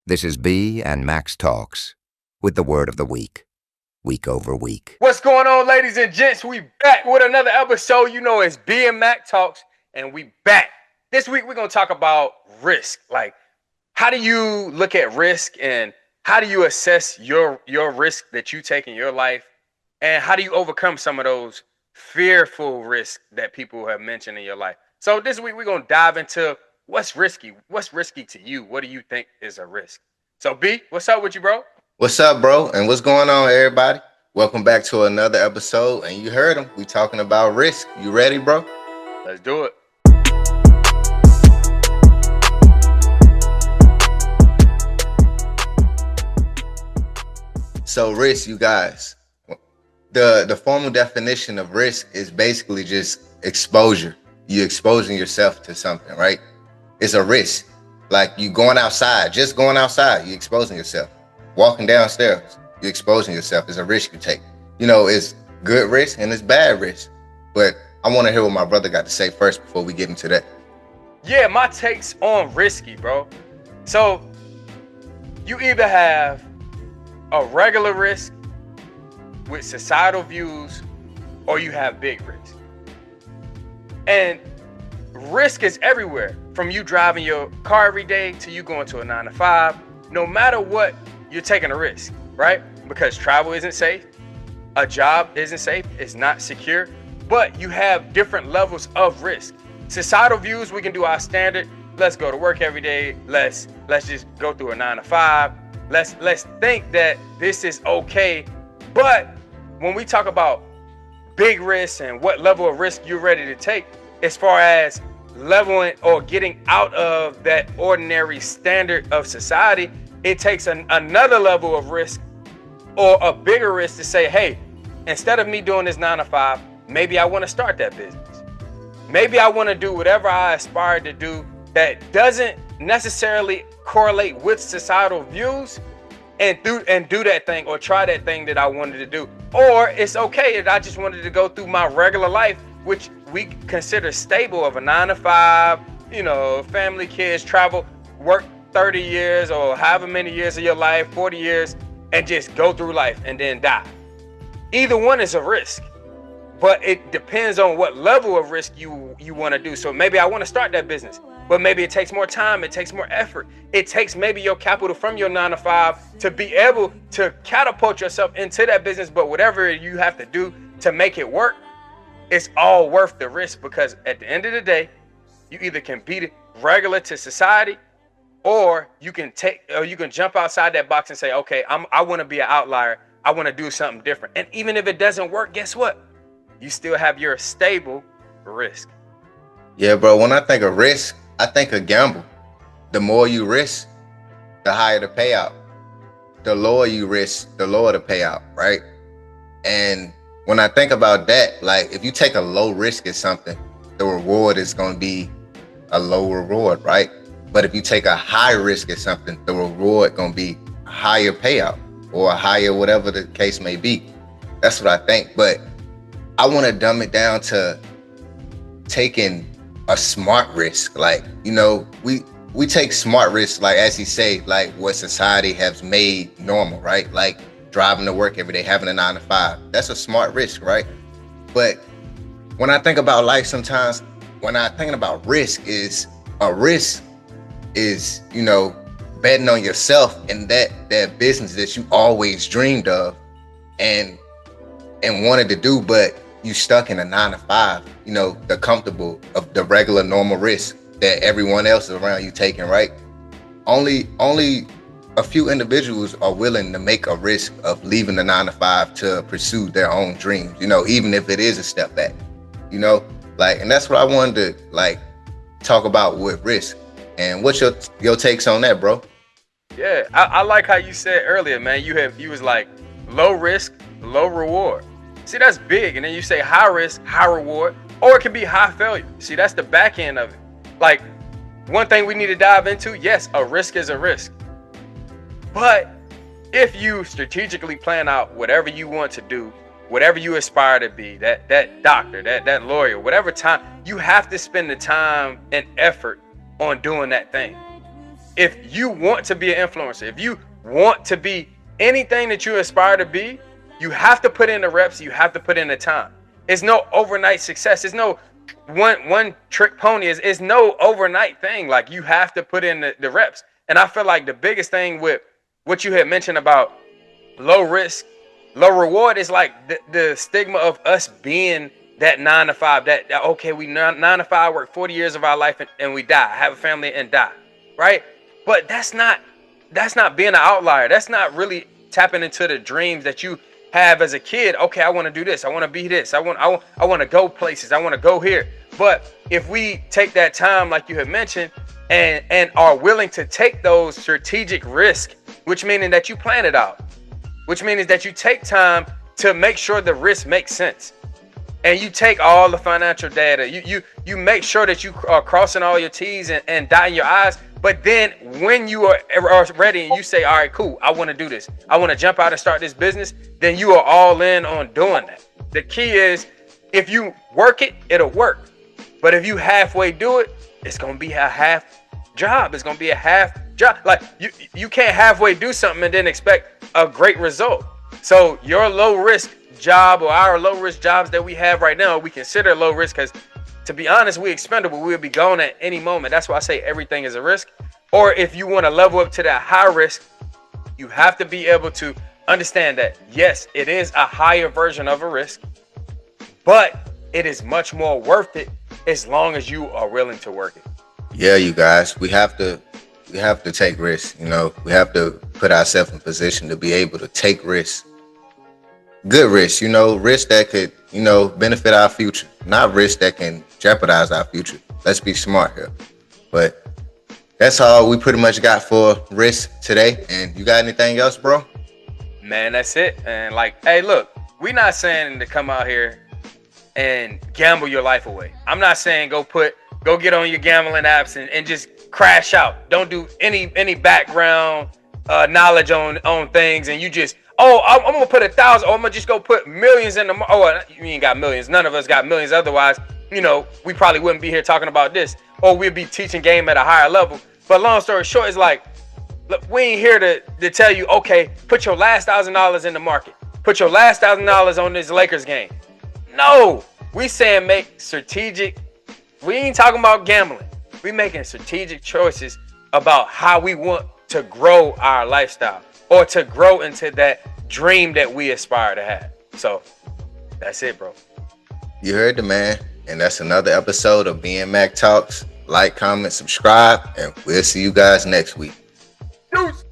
This is B and Max Talks with the word of the week over week. What's going on, ladies and gents? We back with another episode. You know, it's B and Mac Talks, and we back. This week, we're going to talk about risk. Like, how do you look at risk, and how do you assess your risk that you take in your life, and how do you overcome some of those fearful risks that people have mentioned in your life? So this week, we're going to dive into what's risky. What's risky to you? What do you think is a risk? So, B, what's up with you, bro? What's up, bro? And what's going on, everybody? Welcome back to another episode. And you heard them. We talking about risk. You ready, bro? Let's do it. So risk, you guys. The formal definition of risk is basically just exposure. You exposing yourself to something, right? It's a risk. Like you going outside, just going outside, you exposing yourself. Walking downstairs, you're exposing yourself. It's a risk you take. You know, it's good risk and it's bad risk. But I want to hear what my brother got to say first before we get into that. Yeah, my take's on risky, bro. So you either have a regular risk with societal views, or you have big risk. And risk is everywhere, from you driving your car every day to you going to a 9 to 5. No matter what, you're taking a risk, right? Because travel isn't safe, a job isn't safe, it's not secure, but you have different levels of risk. Societal views, we can do our standard. Let's go to work every day. Let's just go through a 9 to 5. Let's think that this is okay. But when we talk about big risks and what level of risk you're ready to take, as far as leveling or getting out of that ordinary standard of society, it takes another level of risk or a bigger risk to say, hey, instead of me doing this 9 to 5, maybe I want to start that business. Maybe I want to do whatever I aspire to do that doesn't necessarily correlate with societal views, and do that thing or try that thing that I wanted to do. Or it's okay if I just wanted to go through my regular life, which we consider stable, of a 9 to 5, family, kids, travel, work 30 years or however many years of your life, 40 years, and just go through life and then die. Either one is a risk, but it depends on what level of risk you want to do. So maybe I want to start that business, but maybe it takes more time, it takes more effort. It takes maybe your capital from your 9 to 5 to be able to catapult yourself into that business. But whatever you have to do to make it work, it's all worth the risk, because at the end of the day, you either can beat it regular to society, or you can jump outside that box and say, okay, I want to be an outlier. I want to do something different. And even if it doesn't work, guess what? You still have your stable risk. Yeah, bro. When I think of risk, I think of gamble. The more you risk, the higher the payout. The lower you risk, the lower the payout, right? And when I think about that, like if you take a low risk at something, the reward is going to be a low reward, right? But if you take a high risk at something, the reward going to be a higher payout or a higher whatever the case may be. That's what I think. But I want to dumb it down to taking a smart risk. Like, we take smart risks, like as he say, like what society has made normal, right? Like driving to work every day, having a 9 to 5. That's a smart risk, right? But when I think about life, sometimes when I think about risk is betting on yourself and that business that you always dreamed of and wanted to do, but you stuck in a 9 to 5, the comfortable of the regular normal risk that everyone else around you taking, right? Only a few individuals are willing to make a risk of leaving the 9 to 5 to pursue their own dreams, even if it is a step back, and that's what I wanted to talk about with risk. And what's your takes on that, bro? Yeah, I like how you said earlier, man, you was like low risk, low reward. See, that's big. And then you say high risk, high reward, or it can be high failure. See, that's the back end of it. Like, one thing we need to dive into, yes, a risk is a risk. But if you strategically plan out whatever you want to do, whatever you aspire to be, that doctor, that lawyer, whatever time, you have to spend the time and effort on doing that thing. if you want to be an influencer, if you want to be anything that you aspire to be, you have to put in the reps, you have to put in the time. It's no overnight success. It's no one trick pony. It's no overnight thing. Like, you have to put in the reps. And I feel like the biggest thing with what you had mentioned about low risk, low reward is like the stigma of us being that 9 to 5, that okay, we 9 to 5, work 40 years of our life and we die, have a family and die, right? But that's not being an outlier. That's not really tapping into the dreams that you have as a kid. Okay, I want to do this. I want to be this. I want to go places. I want to go here. But if we take that time, like you had mentioned, and are willing to take those strategic risks, which meaning that you plan it out, which means that you take time to make sure the risk makes sense. And you take all the financial data. You make sure that you are crossing all your T's and dotting your I's. But then when you are ready and you say, all right, cool, I want to do this, I want to jump out and start this business, then you are all in on doing that. The key is, if you work it, it'll work. But if you halfway do it, it's going to be a half job. It's going to be a half job. Like, you can't halfway do something and then expect a great result. So your low risk job, or our low risk jobs that we have right now, we consider low risk because, to be honest, we expendable. We'll be gone at any moment. That's why I say everything is a risk. Or if you want to level up to that high risk, you have to be able to understand that, yes, it is a higher version of a risk, but it is much more worth it as long as you are willing to work it. Yeah, you guys, we have to take risks. You know, we have to put ourselves in position to be able to take risks. Good risks, you know, risks that could, you know, benefit our future, not risks that can jeopardize our future. Let's be smart here. But that's all we pretty much got for risk today. And you got anything else, bro? Man, that's it. And like, hey, look, we're not saying to come out here and gamble your life away. I'm not saying go get on your gambling apps and just crash out. Don't do any background knowledge on things, and you just, I'm gonna put 1,000, or I'm gonna just go put millions in the. Oh, you ain't got millions. None of us got millions. Otherwise, you know, we probably wouldn't be here talking about this, or we'd be teaching game at a higher level. But long story short, it's like, look, we ain't here to tell you, okay, put your last $1,000 in the market. Put your last $1,000 on this Lakers game. No, we saying make strategic. We ain't talking about gambling. We making strategic choices about how we want to grow our lifestyle, or to grow into that dream that we aspire to have. So that's it, bro. You heard the man. And that's another episode of BMAC Talks. Like, comment, subscribe, and we'll see you guys next week. Deuce.